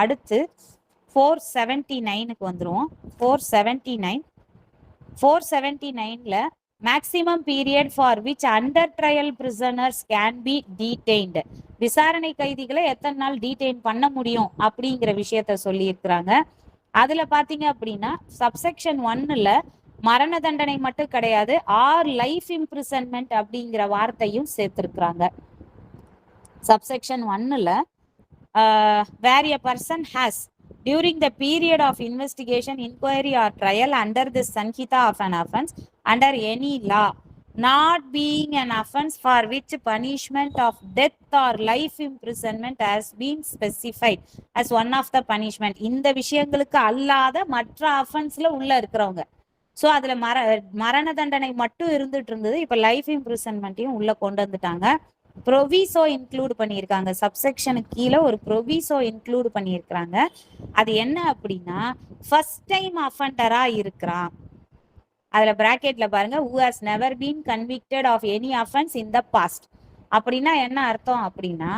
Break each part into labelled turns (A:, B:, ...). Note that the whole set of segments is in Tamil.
A: அடுத்து 479க்கு வந்துருவோம். 479ல maximum period for which under trial prisoners can be detained. விசாரணை கைதிகளை எத்தனை நாள் டீடைன் பண்ண முடியும் அப்படிங்கிற விஷயத்த சொல்லி இருக்கிறாங்க. அதுல பாத்தீங்க அப்படின்னா சப்செக்ஷன் 1ல மரண தண்டனை மட்டும் கிடையாது, ஆர் லைஃப் இம்ப்ரிசன்மெண்ட் அப்படிங்கிற வார்த்தையும் சேர்த்திருக்கிறாங்க. சப்செக்ஷன் 1ல where a person has during the period of investigation, inquiry or trial under the Sanhita of an offence under any law not being an offence for which punishment of death or life imprisonment has been specified as one of the punishment. இந்த விஷயங்களுக்கு அல்லாத மற்ற அஃபென்ஸ்ல உள்ள இருக்கிறவங்க. ஸோ அதுல மரண தண்டனை மட்டும் இருந்துட்டு இருந்தது, இப்ப லைஃப் இம்ப்ரிசன்மெண்ட்டையும் உள்ள கொண்டு வந்துட்டாங்க. ப்ரொவிசோ இன்க்ளூட் பண்ணியிருக்காங்க. சப்செக்ஷனுக்கு கீழே ஒரு ப்ரொவிசோ இன்க்ளூட் பண்ணியிருக்கிறாங்க. அது என்ன அப்படின்னா, ஃபர்ஸ்ட் டைம் அஃபண்டரா இருக்கிறான். அதுல பிராக்கெட்ல பாருங்க, who has never been convicted of any offense in the past. அப்படின்னா என்ன அர்த்தம் அப்படின்னா,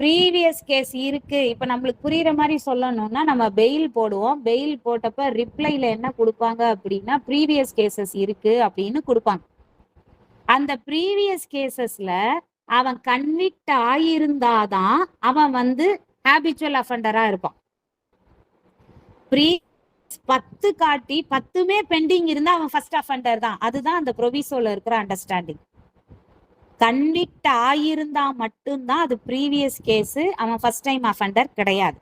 A: ப்ரீவியஸ் கேஸ் இருக்கு. இப்ப நம்மளுக்கு புரியுற மாதிரி சொல்லணும்னா, நம்ம பெயில் போடுவோம். பெயில் போட்டப்ப ரிப்ளைல என்ன கொடுப்பாங்க அப்படின்னா, ப்ரீவியஸ் கேசஸ் இருக்கு அப்படின்னு கொடுப்பாங்க. அந்த ப்ரீவியஸ் கேசஸ்ல அவன் கன்விக்ட் ஆகியிருந்தாதான் அவன் வந்து ஹேபிச்சுவல் அஃபண்டரா இருப்பான். 10 காட்டி 10மே பெண்டிங் இருந்தா அவன் ஃபர்ஸ்ட் அஃபண்டர் தான். அதுதான் அந்த ப்ரொவிசோல இருக்கிற அண்டர்ஸ்டாண்டிங். கன்விக்ட் ஆகியிருந்தா மட்டும்தான் அது ப்ரீவியஸ் கேஸ், அவன் ஃபர்ஸ்ட் டைம் அஃபண்டர் கிடையாது.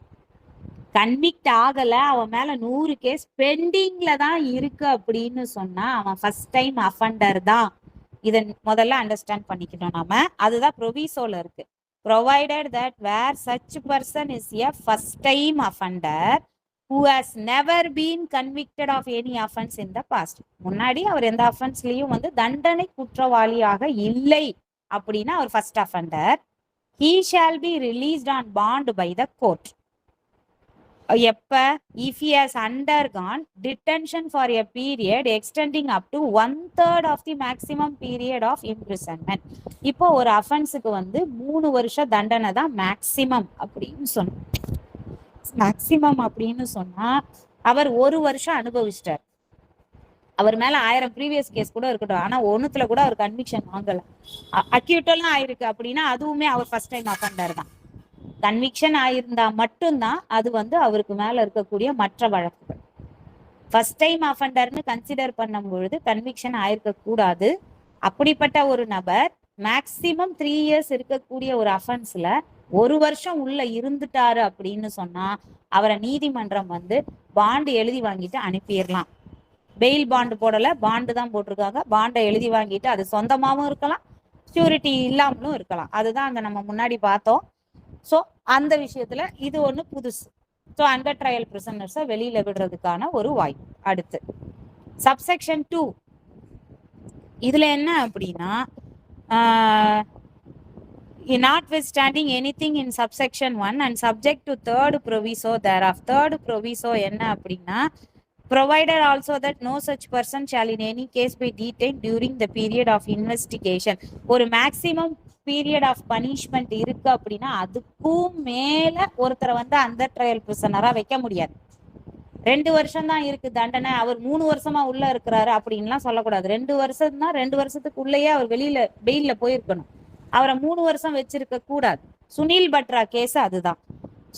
A: கன்விக்ட் ஆகல, அவன் மேல 100 கேஸ் பெண்டிங்ல தான் இருக்கு அப்படின்னு சொன்னா அவன் ஃபர்ஸ்ட் டைம் அஃபண்டர் தான். இதை முதல்ல அண்டர்ஸ்டாண்ட் பண்ணிக்கணும் நாம. அதுதான் ப்ரொவிசோல இருக்கு. provided that where such person is a first time offender who has never been convicted of any offense in the past. முன்னாடி அவர் எந்த அஃபென்ஸ்லயும் வந்து தண்டனை குற்றவாளியாக இல்லை அப்படின்னா அவர் first offender. he shall be released on bond by the court. எப்ப? if he has undergone detention for a period extending up to 1/3 of the maximum period of imprisonment. இப்போ ஒரு அஃபென்ஸுக்கு வந்து 3 வருஷ தண்டனை தான் மேக்சிமம் அப்படின்னு சொன்ன. மேக்சிமம் அப்படின்னு சொன்னா அவர் 1 வருஷம் அனுபவிச்சிட்டார். அவர் மேல 1000 ப்ரீவியஸ் கேஸ் கூட இருக்கட்டும், ஆனா ஒண்ணுத்துல கூட அவர் கன்விக்ஷன் வாங்கல, அக்யூட்டெல்லாம் ஆயிருக்கு அப்படின்னா அதுவுமே அவர் ஃபர்ஸ்ட் டைம் அஃபண்டர் தான். கன்விக்ஷன் ஆயிருந்தா மட்டும்தான் அது வந்து அவருக்கு மேல இருக்கக்கூடிய மற்ற வழக்குகள். ஃபர்ஸ்ட் டைம் அஃபண்டர்னு கன்சிடர் பண்ணும் பொழுது கன்விக்ஷன் ஆயிருக்க கூடாது. அப்படிப்பட்ட ஒரு நபர் மேக்சிமம் 3 இயர்ஸ் இருக்கக்கூடிய ஒரு அஃபென்ஸ்ல 1 வருஷம் உள்ள இருந்துட்டாரு அப்படின்னு சொன்னா அவரை நீதிமன்றம் வந்து பாண்டு எழுதி வாங்கிட்டு அனுப்பிடலாம். பெயில் பாண்டு போடல, பாண்டு தான் போட்டிருக்காங்க. பாண்டை எழுதி வாங்கிட்டு அது சொந்தமாகவும் இருக்கலாம், ஷூரிட்டி இல்லாமலும் இருக்கலாம். அதுதான் அங்க நம்ம முன்னாடி பார்த்தோம். ஸோ அந்த விஷயத்துல இது ஒண்ணு புதுசு. ஸோ அண்டர் ட்ரையல் பிரிசனர்ஸை வெளியில விடுறதுக்கான ஒரு வாய்ப்பு. அடுத்து சப்செக்ஷன் 2. இதுல என்ன அப்படின்னா, notwithstanding anything in subsection 1 and subject to third proviso thereof. third proviso என்ன அப்படின்னா, provided also that no such person shall in any case be detained during the period of investigation. ஒரு மேக்சிமம் பீரியட் ஆஃப் பனிஷ்மெண்ட் இருக்கு அப்படின்னா அதுக்கும் மேல ஒருத்தரை வந்து அண்டர் ட்ரையல் பிரிசனரா வைக்க முடியாது. 2 வருஷம் தான் இருக்கு தண்டனை, அவர் 3 வருஷமா உள்ள இருக்கிறாரு அப்படின்லாம் சொல்லக்கூடாது. 2 வருஷம் தான், 2 வருஷத்துக்கு உள்ளேயே அவர் வெளியில பெயில்ல போயிருக்கணும். அவரை 3 வருஷம் வச்சிருக்க கூடாது. சுனில் பட்ரா கேஸ் அதுதான்.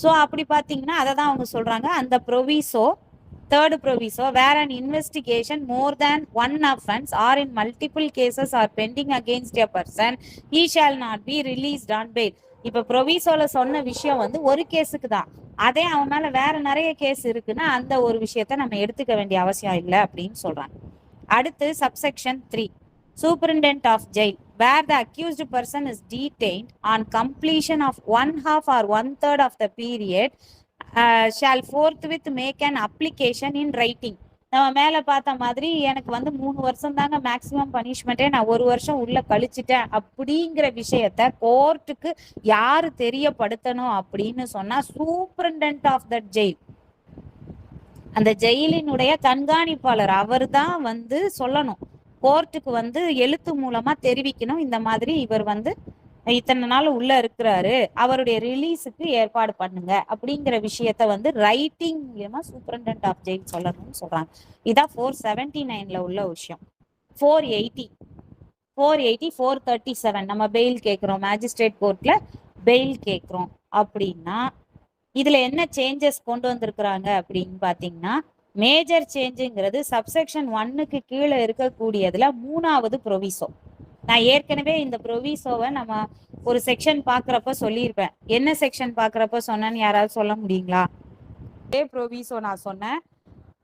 A: ஸோ அப்படி பாத்தீங்கன்னா அதை தான் அவங்க சொல்றாங்க. அந்த proviso, third proviso, where an investigation more than one offense or in multiple cases are pending against a person, he shall not be released on bail. இப்ப ப்ரொவிசோல சொன்ன விஷயம் வந்து ஒரு கேஸுக்கு தான். அதே அவன் மேல வேற நிறைய கேஸ் இருக்குன்னா அந்த ஒரு விஷயத்த நம்ம எடுத்துக்க வேண்டிய அவசியம் இல்லை அப்படின்னு சொல்றாங்க. அடுத்து subsection 3. Superintendent of jail, where the accused person is detained on completion of 1/2 or 1/3 of the period shall forthwith make an application in writing. நம்ம மேல பார்த்த மாதிரி எனக்கு வந்து 3 வருஷம் தாங்க மேக்சிமம் பனிஷ்மெண்ட்டே, நான் 1 வருஷம் உள்ள கழிச்சிட்டேன் அப்படிங்கிற விஷயத்த கோர்ட்டுக்கு யாரு தெரியப்படுத்தணும் அப்படின்னு சொன்னா சூப்பரிண்டென்ட் ஆஃப் தட் ஜெயில், அந்த ஜெயிலினுடைய கண்காணிப்பாளர், அவர் தான் வந்து சொல்லணும். கோர்ட்டுக்கு வந்து எழுத்து மூலமா தெரிவிக்கணும், இந்த மாதிரி இவர் வந்து இத்தனை நாள் உள்ள இருக்கிறாரு, அவருடைய ரிலீஸுக்கு ஏற்பாடு பண்ணுங்க அப்படிங்கிற விஷயத்த வந்து ரைட்டிங் மூலியமா சூப்பரண்டன்ட் ஆஃப் ஜெயில் சொல்லணும்னு சொல்றாங்க. இதான் 479 உள்ள விஷயம். 480 437 நம்ம பெயில் கேட்கிறோம், மேஜிஸ்ட்ரேட் கோர்ட்ல பெயில் கேட்கிறோம் அப்படின்னா இதுல என்ன சேஞ்சஸ் கொண்டு வந்திருக்கிறாங்க அப்படின்னு பாத்தீங்கன்னா, மேஜர் சேஞ்சுங்கிறது சப்செக்ஷன் 1க்கு கீழே இருக்கக்கூடியதுல 3வது ப்ரொவிசோ. நான் ஏற்கனவே இந்த ப்ரொவிசோவை நம்ம ஒரு செக்ஷன் பாக்குறப்ப சொல்லியிருப்பேன். என்ன செக்ஷன் பாக்குறப்ப சொன்னேன்னு யாராவது சொல்ல முடியுங்களா? ப்ரொவிசோ நான் சொன்னேன்,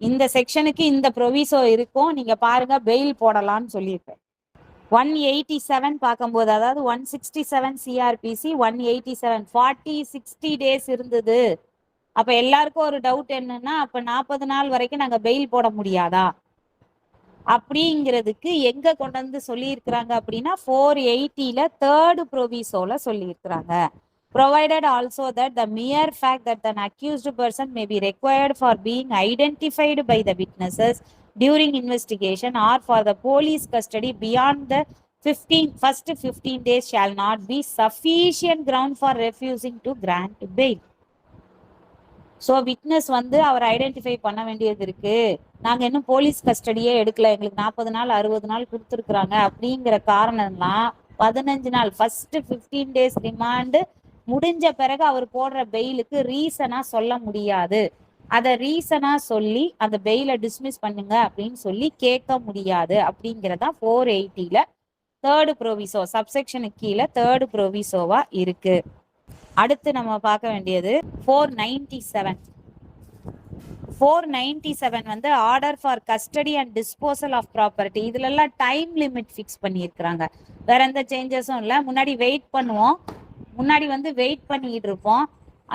A: இந்த செக்ஷனுக்கு இந்த ப்ரொவிசோ இருக்கும், நீங்க பாருங்க பெயில் போடலாம்னு சொல்லியிருப்பேன். 187 பார்க்கும்போது, அதாவது 167 சிஆர்பிசி 187 40-60 டேஸ் இருந்தது. அப்ப எல்லாருக்கும் ஒரு டவுட் என்னன்னா, அப்ப 40 நாள் வரைக்கும் நாங்க பெயில் போட முடியாதா அப்படிங்கிறதுக்கு எங்க கொண்டு வந்து சொல்லி இருக்கிறாங்க அப்படின்னா 480ல 3rd ப்ரொவிசோல சொல்லி இருக்கிறாங்க. Provided also that the mere fact that an accused person may be required for being identified by the witnesses during investigation or for the police custody beyond the first 15 days shall not be sufficient ground for refusing to grant bail. So witness வந்து அவர் ஐடென்டிஃபை பண்ண வேண்டியது இருக்கு, நாங்க இன்னும் போலீஸ் கஸ்டடியே எடுக்கல, எங்களுக்கு 40 நாள் 60 நாள் கொடுத்துருக்குறாங்க அப்படிங்கிற காரணம்லாம் 15 நாள் ஃபர்ஸ்ட் 15 டேஸ் ரிமாண்டு முடிஞ்ச பிறகு அவர் போடுற பெயிலுக்கு ரீசனா சொல்ல முடியாது. அதை ரீசனா சொல்லி அந்த பெயிலை டிஸ்மிஸ் பண்ணுங்க அப்படின்னு சொல்லி கேட்க முடியாது அப்படிங்கிறதா 480ல 3rd ப்ரொவிசோ சப்செக்ஷனுக்கு கீழே 3rd ப்ரொவிசோவா இருக்கு. அடுத்து நம்ம பார்க்க வேண்டியது 497 வந்து order for custody and disposal of property. இதுல எல்லாம் டைம் லிமிட் ஃபிக்ஸ் பண்ணியிருக்கிறாங்க, வேற எந்த சேஞ்சஸும் இல்லை. முன்னாடி வெயிட் பண்ணுவோம், முன்னாடி வந்து வெயிட் பண்ணிட்டு இருப்போம்.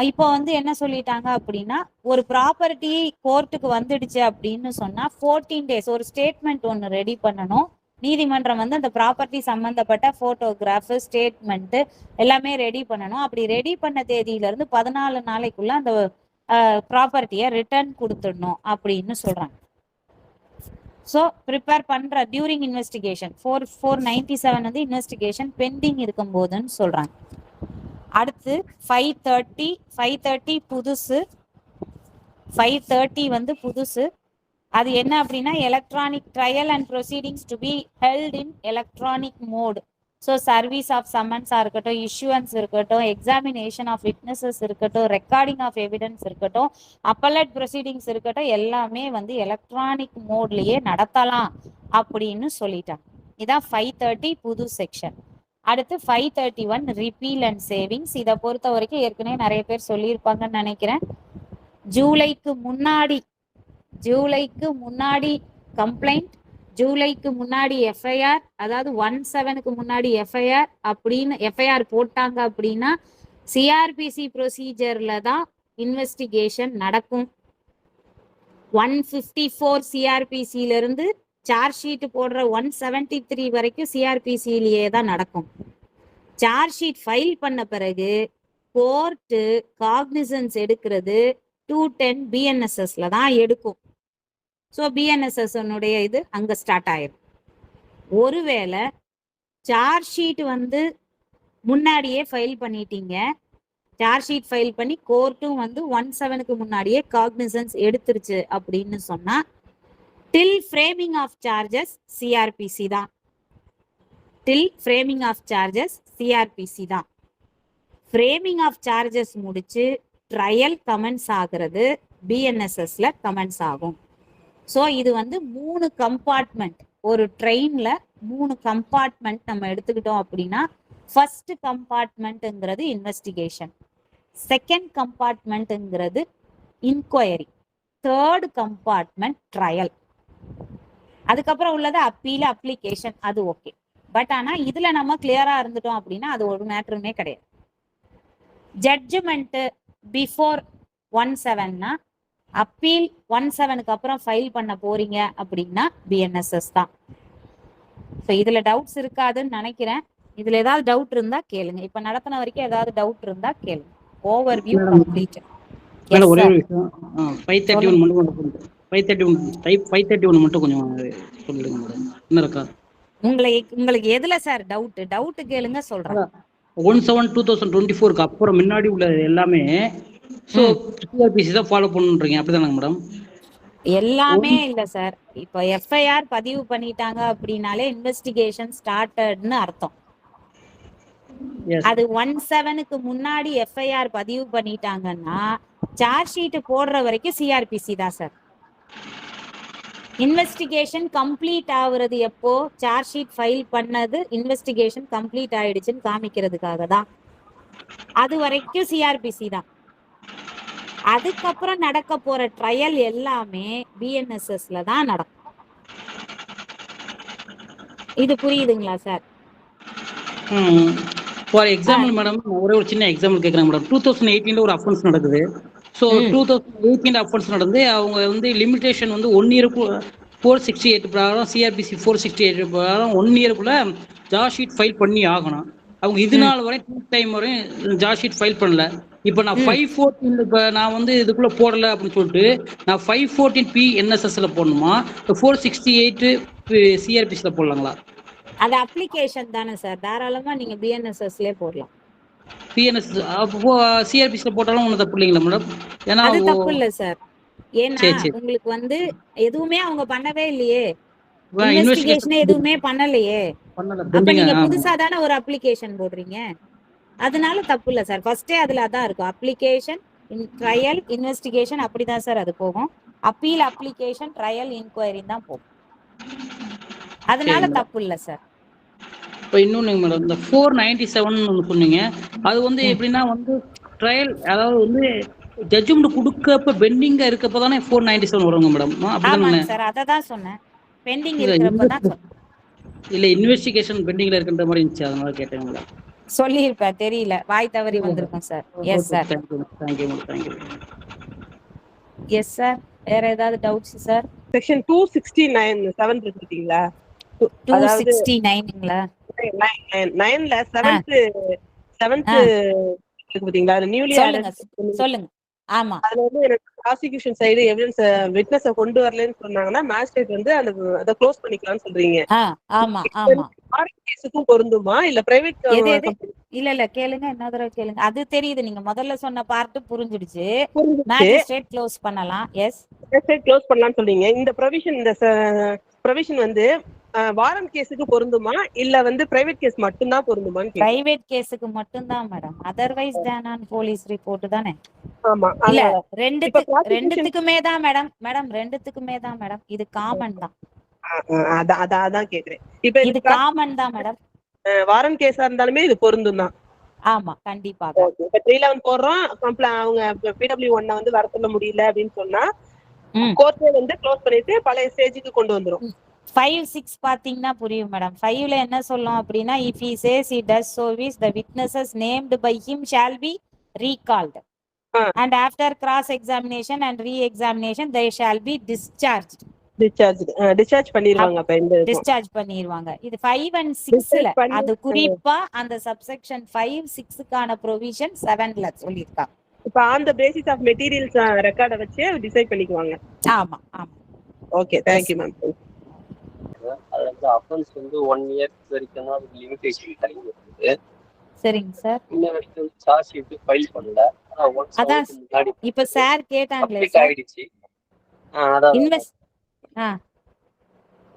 A: இப்போ வந்து என்ன சொல்லிட்டாங்க அப்படின்னா, ஒரு ப்ராப்பர்ட்டி கோர்ட்டுக்கு வந்துடுச்சு அப்படின்னு சொன்னா 14 டேஸ் ஒரு ஸ்டேட்மெண்ட் ஒன்று ரெடி பண்ணணும். நீதிமன்றம் வந்து அந்த ப்ராப்பர்ட்டி சம்பந்தப்பட்ட போட்டோகிராஃப் ஸ்டேட்மெண்ட் எல்லாமே ரெடி பண்ணணும். அப்படி ரெடி பண்ண தேதியில இருந்து 14 நாளைக்குள்ள அந்த ப்ராப்பர்ட்டியை ரிட்டர்ன் கொடுத்துடணும் அப்படின்னு சொல்றாங்க. ஸோ ப்ரிப்பேர் பண்ற டியூரிங் இன்வெஸ்டிகேஷன் 497 வந்து இன்வெஸ்டிகேஷன் பெண்டிங் இருக்கும் போதுன்னு சொல்றாங்க. அடுத்து 530 புதுசு, 530 வந்து புதுசு. அது என்ன அப்படின்னா, electronic trial and proceedings to be held in electronic mode. So service of சம்மன்ஸாக இருக்கட்டும், இஷ்யூவன்ஸ் இருக்கட்டும், எக்ஸாமினேஷன் ஆஃப் விட்னஸஸ் இருக்கட்டும், ரெக்கார்டிங் ஆஃப் எவிடன்ஸ் இருக்கட்டும், அப்பலட் ப்ரொசீடிங்ஸ் இருக்கட்டும், எல்லாமே வந்து எலக்ட்ரானிக் மோட்லயே நடத்தலாம் அப்படின்னு சொல்லிட்டாங்க. இதான் 530 புது செக்ஷன். அடுத்து 531 ரிப்பீல் அண்ட் சேவிங்ஸ். இதை பொறுத்த வரைக்கும் ஏற்கனவே நிறைய பேர் சொல்லியிருப்பாங்கன்னு நினைக்கிறேன். ஜூலைக்கு முன்னாடி கம்ப்ளைண்ட், ஜூலைக்கு முன்னாடி எஃப்ஐஆர், அதாவது 17க்கு முன்னாடி எஃப்ஐஆர் அப்படின்னு எஃப்ஐஆர் போட்டாங்க அப்படின்னா சிஆர்பிசி ப்ரொசீஜர்ல தான் இன்வெஸ்டிகேஷன் நடக்கும். 154 சிஆர்பிசில இருந்து சார்ஜ் ஷீட் போடுற 173 வரைக்கும் சிஆர்பிசிலேயே தான் நடக்கும். சார்ஜ் ஷீட் ஃபைல் பண்ண பிறகு கோர்ட்டு காக்னிசன்ஸ் எடுக்கிறது 210 பிஎன்எஸ்எஸ்ல தான் எடுக்கும். ஸோ பிஎன்எஸ்எஸ் இது அங்க ஸ்டார்ட் ஆயிடும். ஒருவேளை சார்ஜ் ஷீட் வந்து முன்னாடியே ஃபைல் பண்ணிட்டீங்க, சார்ஜ் ஷீட் ஃபைல் பண்ணி கோர்ட்டும் வந்து 17க்கு முன்னாடியே காக்னிசன்ஸ் எடுத்துருச்சு அப்படின்னு சொன்னா டில் ஃப்ரேமிங் ஆஃப் சார்ஜஸ் சிஆர்பிசி தான். டில் ஃப்ரேமிங் ஆஃப் சார்ஜஸ் சிஆர்பிசி தான். ஃப்ரேமிங் ஆஃப் சார்ஜஸ் முடிச்சு ட்ரையல் கமெண்ட்ஸ் ஆகிறது பிஎன்எஸ்எஸ்ல கமெண்ட்ஸ் ஆகும். ஸோ இது வந்து 3 கம்பார்ட்மெண்ட், ஒரு ட்ரெயின்ல 3 கம்பார்ட்மெண்ட் நம்ம எடுத்துக்கிட்டோம் அப்படின்னா, ஃபர்ஸ்ட் கம்பார்ட்மெண்ட்ங்கிறது இன்வெஸ்டிகேஷன், செகண்ட் கம்பார்ட்மெண்ட்ங்கிறது இன்கொயரி, தேர்ட் கம்பார்ட்மெண்ட் ட்ரையல், அதுக்கப்புறம் உள்ளது அப்பீல் அப்ளிகேஷன். அது ஓகே. பட் ஆனா இதுல நம்ம கிளியரா இருந்துட்டோம் அப்படின்னா அது ஒரு மேட்டருமே கிடையாது. ஜட்ஜ்மெண்ட் பிஃபோர் 17னா அப்பீல் 17க்கு அப்புறம் ஃபைல் பண்ண போறீங்க அப்படின்னா பிஎன்எஸ்எஸ் தான். ஸோ இதுல டவுட்ஸ் இருக்காதுன்னு நினைக்கிறேன். இதுல ஏதாவது டவுட் இருந்தா கேளுங்க. இப்ப நடத்தின வரைக்கும் ஏதாவது டவுட் இருந்தா கேளுங்க. Overview complete.
B: ஒரே ஒரு விஷயம், 531 மட்டும் 531 மட்டும் கொஞ்சம் சொல்லுங்க மேடம். என்ன இருக்கா?
A: உங்களுக்கு எதுல சார் டவுட் கேளுங்க சொல்றேன்.
B: 17/2024 அப்புறம் முன்னாடி உள்ள எல்லாமே ஸோ சிஆர்பிசி தான் ஃபாலோ பண்ணுன்றீங்க, அப்படிதானங்க மேடம்?
A: எல்லாமே இல்ல சார். இப்ப எஃப்ஐஆர் பதிவு பண்ணிட்டாங்க அப்படின்னாலே இன்வெஸ்டிகேஷன் ஸ்டார்டட்னு அர்த்தம்.
B: எஸ்.
A: அது 17க்கு முன்னாடி எஃப்ஐஆர் பதிவு பண்ணிட்டாங்கன்னா சார்ஜ் ஷீட் போடுற வரைக்கும் சிஆர்பிசி தான் சார். இன்வெஸ்டிகேஷன் கம்ப்ளீட் ஆகுறது எப்போ? சார்ஜ் ஷீட் ஃபைல் பண்ணது இன்வெஸ்டிகேஷன் கம்ப்ளீட் ஆயிடுச்சுன்னு காமிக்கிறதுக்காக தான். அது வரைக்கும் சிஆர்பிசி தான். அதுக்கப்புறம் நடக்க போற ட்ரையல் எல்லாமே பிஎன்எஸ்எஸ்ல தான் நடக்கும். இது புரியுதுங்களா சார்?
B: ஃபார் எக்ஸாம்பிள் மேடம், ஒரே ஒரு சின்ன எக்ஸாம்பிள் கேட்குறேன் மேடம். 2018 ஒரு அஃபென்ஸ் நடக்குது. ஸோ 2018 அஃபென்ஸ் நடந்து அவங்க வந்து லிமிடேஷன் வந்து 1 இயருக்கு 468 பிரகாரம், சிஆர்பிசி 468 பிரகாரம் 1 இயருக்குள்ள சார்ஜ் ஷீட் ஃபைல் பண்ணி ஆகணும். அவங்க இது நாள் வரை டைம் வரையும் சார்ஜ் ஷீட் ஃபைல் பண்ணல. இப்போ நான் 514 இப்போ நான் வந்து இதுக்குள்ள போடல அப்படின்னு சொல்லிட்டு நான் 514 PNSSல போடணுமா, 468 சிஆர்பிசில போடலாங்களா?
A: அது அப்ளிகேஷன் தானே சார், தாராளமா நீங்க பிஎன்எஸ்எஸ்ல போடலாம்.
B: பிஎன்எஸ் அப்போ சிஆர்பிசில போட்டாலும் ஒன்றும் தப்பு இல்லைங்களா மேடம்? ஏன்னா
A: அது தப்பு இல்ல சார். ஏன்னா உங்களுக்கு வந்து எதுவுமே அவங்க பண்ணவே இல்லையே, இன்வெஸ்டிகேஷன் எதுவுமே பண்ணலையே. அப்ப நீங்க புதுசா தானே ஒரு அப்ளிகேஷன் போடுறீங்க, அதனால தப்பு இல்ல சார். ஃபர்ஸ்டே அதுல அதான் இருக்கும், அப்ளிகேஷன், ட்ரையல், இன்வெஸ்டிகேஷன், அப்படிதான் சார் அது போகும். அப்பீல், அப்ளிகேஷன், ட்ரையல், இன்கொயரி தான் போகும். அதனால தப்பு இல்ல சார்.
B: இப்போ இன்னொன்னு மேடம், இந்த 497 ஒன்று சொன்னீங்க, அது வந்து எப்படின்னா வந்து ட்ரையல், அதாவது வந்து ஜட்ஜ்மெண்ட் கொடுக்கப்ப பெண்டிங்கா இருக்கப்ப தானே 497 வருங்க மேடம்?
A: ஆமாங்க சார், அதை தான் சொன்னேன், பெண்டிங் இருக்கிறப்ப தான் சொன்னேன்.
B: இல்ல இன்வெஸ்டிகேஷன் பெண்டிங்ல இருக்கின்ற மாதிரி இருந்துச்சு, அதனால கேட்டேன் மேடம்.
A: சொல்லியிருப்பேன், தெரியல, வாய் தவறி வந்திருக்கும் sir. Yes sir.
B: Thank you madam, thank you.
A: Yes sir. வேற ஏதாவது டவுட்ஸ் சார்?
C: செக்ஷன் 269 7 இருக்குங்களா?
A: 269ங்களா?
C: 9ல 7th இருக்கு பாத்தீங்களா, அது நியூலி ஆடட்.
A: சொல்லுங்க. ஆமா,
C: அதுல வந்து எனக்கு ப்ராசிக்யூஷன் சைடு எவிடன்ஸ் விட்னஸ கொண்டு வரலன்னு சொன்னாங்கன்னா மேஜிஸ்ட்ரேட் வந்து அத க்ளோஸ் பண்ணிக்கலாம்னு சொல்றீங்க.
A: ஆமா ஆமா.
C: கேஸுக்கும் பொருந்துமா இல்ல பிரைவேட்?
A: இல்ல கேளுங்க, என்ன தடவை கேளுங்க. அது தெரியுது, நீங்க முதல்ல சொன்ன பார்ட் புரிஞ்சிடுச்சு. மேஜிஸ்ட்ரேட் க்ளோஸ் பண்ணலாம். எஸ்,
C: மேஜிஸ்ட்ரேட் க்ளோஸ் பண்ணலாம்னு சொல்றீங்க. இந்த ப்ரொவிஷன் வந்து வாரண்ட் கேஸுக்கு பொருந்துமா இல்ல வந்து பிரைவேட் கேஸ் மட்டும் தான் பொருந்துமான்னு?
A: பிரைவேட் கேஸுக்கு மட்டும் தான் madam, otherwise than on police report தானே.
C: ஆமா,
A: இல்ல ரெண்டுத்துக்குமே தான் மேடம். ரெண்டுத்துக்குமே தான் மேடம், இது காமன் தான்.
C: அதான் கேக்குறேன். இப்ப
A: இது காமன் தான் மேடம்.
C: வாரண்ட் கேஸா இருந்தாலுமே இது பொருந்தும் தான்.
A: ஆமா, கண்டிப்பா.
C: இப்ப 311 போடுறோம், அவங்க PW1 வந்து வர சொல்ல முடியல அப்படின்னு சொன்னா கோர்ட்ல வந்து க்ளோஸ் பண்ணிட்டு பழைய ஸ்டேஜுக்கு கொண்டு வந்துரும்.
A: 5-6 பாத்தீங்கன்னா புரியும் மேடம். 5ல என்ன சொல்லும் அப்படின்னா, if he says he does service, the witnesses named by him shall be recalled and after cross examination and re-examination they shall be discharged.
C: Discharge பண்ணிடுவாங்க. அப்ப இந்த
A: டிஸ்சார்ஜ் பண்ணிடுவாங்க. இது 5 and 6ல அது குறிப்பா அந்த சப்செக்ஷன் 5-6க்கான ப்ரொவிஷன் 7ல சொல்லிருக்காங்க.
C: இப்ப on the basis of materials ரெக்கார்ட வச்சு டிசைட் பண்ணிக்குவாங்க.
A: ஆமா ஆமா.
C: Okay, thank you ma'am.
D: அது வந்து அஃபென்ஸ் வந்து 1 இயர் வரைக்கும் தான் லிமிடேஷன் டைம் இருக்குது.
A: சரிங்க சார்.
D: இன்ன வரைக்கும் சார்ஜ் ஷீட் ஃபைல் பண்ணல. ஆனா ஒன்ஸ்
A: அதான் இப்ப சார் கேட்டாங்களே
D: சார் ஆயிடுச்சு. அதான்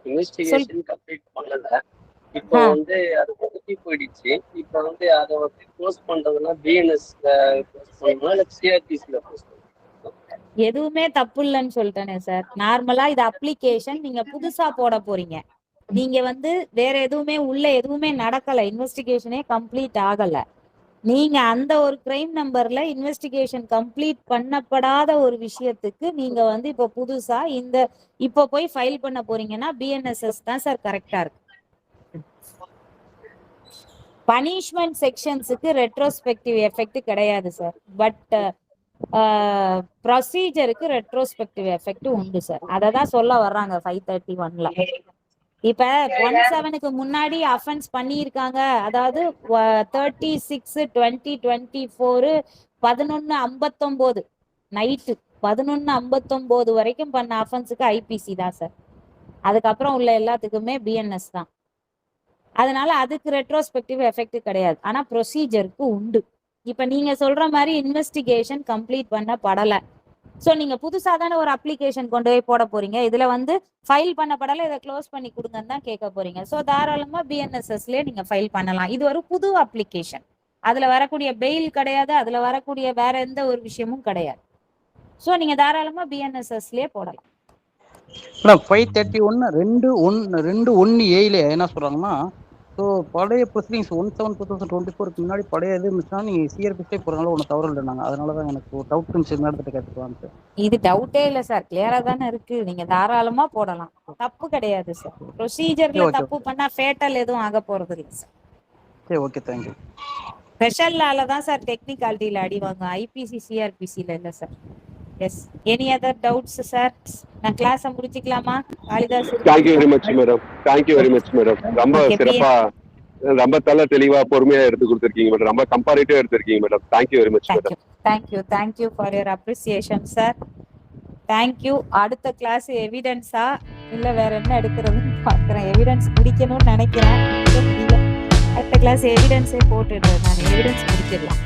D: இன்வெஸ்டிகேஷன் கம்ப்ளீட் பண்ணல. இப்போ வந்து அது ஒதுக்கி போயிடுச்சு. இப்போ வந்து அதை வந்து க்ளோஸ் பண்றதுன்னா பிஎன்எஸ் க்ளோஸ் பண்ணணுமா இல்ல சிஆர்பிசில க்ளோஸ் பண்ணணுமா?
A: எதுவுமே தப்பு இல்லைன்னு சொல்லிட்டேனே சார். நார்மலா இது அப்ளிகேஷன், நீங்க புதுசா போட போறீங்க. நீங்க வந்து வேற எதுவுமே உள்ள எதுவுமே நடக்கல, இன்வெஸ்டிகேஷனே கம்ப்ளீட் ஆகல. நீங்க அந்த ஒரு கிரைம் நம்பர்ல இன்வெஸ்டிகேஷன் கம்ப்ளீட் பண்ணப்படாத ஒரு விஷயத்துக்கு நீங்க வந்து இப்ப புதுசா இப்ப போய் ஃபைல் பண்ண போறீங்கன்னா பிஎன்எஸ்எஸ் தான் சார் கரெக்டா இருக்கு. பனிஷ்மெண்ட் செக்ஷன்ஸுக்கு ரெட்ரோஸ்பெக்டிவ் எஃபெக்ட் கிடையாது சார். பட் ப்ரொசீஜருக்கு ரெட்ரோஸ்பெக்டிவ் எஃபெக்ட் உண்டு சார். அததான் சொல்ல வர்றாங்க 531ல. இப்ப 17க்கு முன்னாடி அஃபென்ஸ் பண்ணியிருக்காங்க, அதாவது 36/2024 11:59 நைட்டு 11:59 வரைக்கும் பண்ண அஃபென்ஸுக்கு ஐபிசி தான் சார். அதுக்கப்புறம் உள்ள எல்லாத்துக்குமே பிஎன்எஸ் தான். அதனால அதுக்கு ரெட்ரோஸ்பெக்டிவ் எஃபெக்ட் கிடையாது. ஆனா ப்ரொசீஜருக்கு உண்டு. இப்ப நீங்க சொல்ற மாதிரி இன்வெஸ்டிகேஷன் கம்ப்ளீட் பண்ணப்படல, ஸோ நீங்க புதுசா தானே ஒரு அப்ளிகேஷன் கொண்டு போய் போட போறீங்க. இதுல வந்து ஃபைல் பண்ணப்படல, இதை க்ளோஸ் பண்ணி கொடுங்கன்னு தான் கேட்க போறீங்க. ஸோ தாராளமா பிஎன்எஸ்எஸ்ல நீங்க ஃபைல் பண்ணலாம். இது ஒரு புது அப்ளிகேஷன், அதுல வரக்கூடிய பெயில் கிடையாது, அதுல வரக்கூடிய வேற எந்த ஒரு விஷயமும் கிடையாது. ஸோ நீங்க தாராளமா பிஎன்எஸ்எஸ்லயே போடலாம்.
B: மேடம் 531 என்ன சொல்றாங்கன்னா, ஸோ பழைய ப்ரொசீடிங்ஸ் 17/2024 முன்னாடி பழைய இது இருந்துச்சுன்னா நீங்க சிஆர்பிஸே போறதுனால ஒன்றும் தவறு இல்லைனாங்க. அதனால தான் எனக்கு ஒரு டவுட் இருந்துச்சு, மேடத்தை கேட்டுக்கலான்ட்டு.
A: இது டவுட்டே இல்ல சார், கிளியரா தானே இருக்கு. நீங்க தாராளமா போடலாம், தப்பு கிடையாது சார். ப்ரொசீஜர்ல
B: ஓகே
A: தப்பு பண்ணா ஃபேட்டல் எதுவும் ஆக போறது இல்லை சார்.
B: சரி, ஓகே, தேங்க்யூ.
A: ஸ்பெஷல் லால தான் சார் டெக்னிகாலிட்டியில அடி வாங்க, ஐபிசி சிஆர்பிசில இல்ல sir. Yes, any other doubts sir? நான் கிளாஸை முடிச்சுக்கலாமா Kalidas?
E: Thank you very much madam, thank you very much madam. ரொம்ப சிறப்பா, ரொம்ப தெளிவா பொறுமையா எடுத்து கொடுத்துருக்கீங்க மேடம். ரொம்ப கம்பேரிட்டிவா எடுத்திருக்கீங்க madam. Thank you very much madam.
A: Thank you for your appreciation sir. Thank you. அடுத்த கிளாஸ் எவிடன்ஸா இல்ல வேற என்ன எடுக்கிறதுன்னு பாக்குறேன். எவிடன்ஸ் முடிக்கணும்னு நினைக்கிறேன், அடுத்த கிளாஸ் எவிடன்ஸே போட்டுடுறேன். நான் எவிடன்ஸ் முடிச்சிடலாம்.